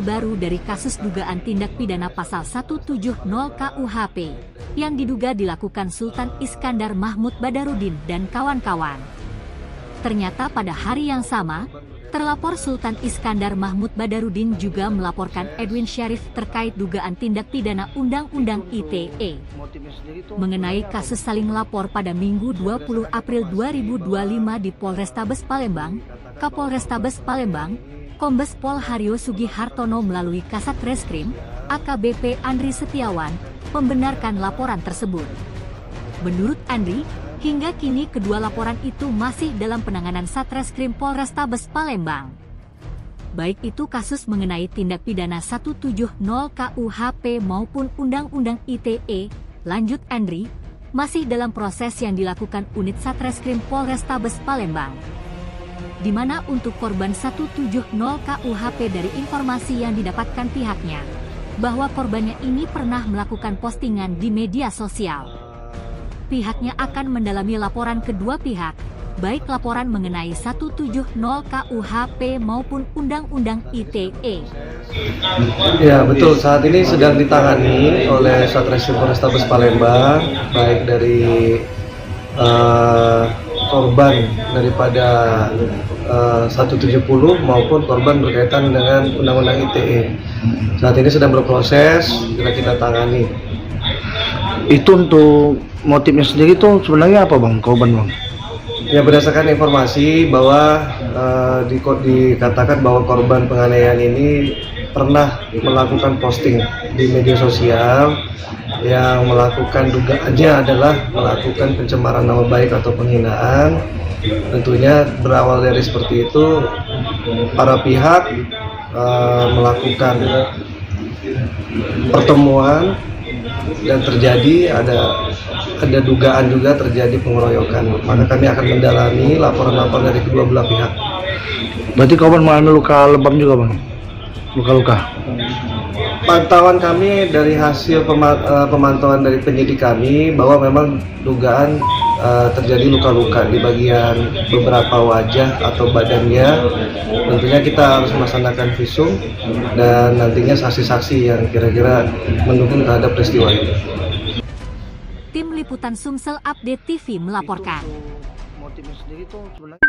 terbaru dari kasus dugaan tindak pidana pasal 170 KUHP yang diduga dilakukan Sultan Iskandar Mahmud Badarudin dan kawan-kawan. Ternyata pada hari yang sama, terlapor Sultan Iskandar Mahmud Badarudin juga melaporkan Edwin Syarif terkait dugaan tindak pidana Undang-Undang ITE. Mengenai kasus saling lapor pada Minggu 20 April 2025 di Polrestabes Palembang, Kapolrestabes Palembang, Kombes Pol Haryo Sugihartono melalui Kasat Reskrim, AKBP Andri Setiawan, membenarkan laporan tersebut. Menurut Andri, hingga kini kedua laporan itu masih dalam penanganan Satreskrim Polrestabes Palembang. Baik itu kasus mengenai tindak pidana 170 KUHP maupun Undang-Undang ITE, lanjut Andri, masih dalam proses yang dilakukan unit Satreskrim Polrestabes Palembang. Di mana untuk korban 170 KUHP dari informasi yang didapatkan pihaknya, bahwa korbannya ini pernah melakukan postingan di media sosial. Pihaknya akan mendalami laporan kedua pihak, baik laporan mengenai 170 KUHP maupun Undang-Undang ITE. Ya betul, saat ini sedang ditangani oleh Satreskrim Polrestabes Palembang, baik dari korban daripada 170 maupun korban berkaitan dengan Undang-Undang ITE. Saat ini sedang berproses, kita tangani. Itu untuk motifnya sendiri itu sebenarnya apa bang, korban bang? Ya berdasarkan informasi bahwa dikatakan bahwa korban penganiayaan ini pernah melakukan posting di media sosial yang melakukan dugaannya adalah melakukan pencemaran nama baik atau penghinaan. Tentunya berawal dari seperti itu, para pihak melakukan pertemuan dan terjadi ada dugaan juga terjadi pengeroyokan. Maka kami akan mendalami laporan-laporan dari kedua belah pihak. Berarti korban mengalami luka lebam juga bang? Luka-luka? Pantauan kami dari hasil pemantauan dari penyidik kami bahwa memang dugaan terjadi luka-luka di bagian beberapa wajah atau badannya. Tentunya kita harus melaksanakan visum dan nantinya saksi-saksi yang kira-kira mendukung terhadap peristiwa ini. Tim Liputan Sumsel Update TV melaporkan. Motifnya sendiri itu sebenarnya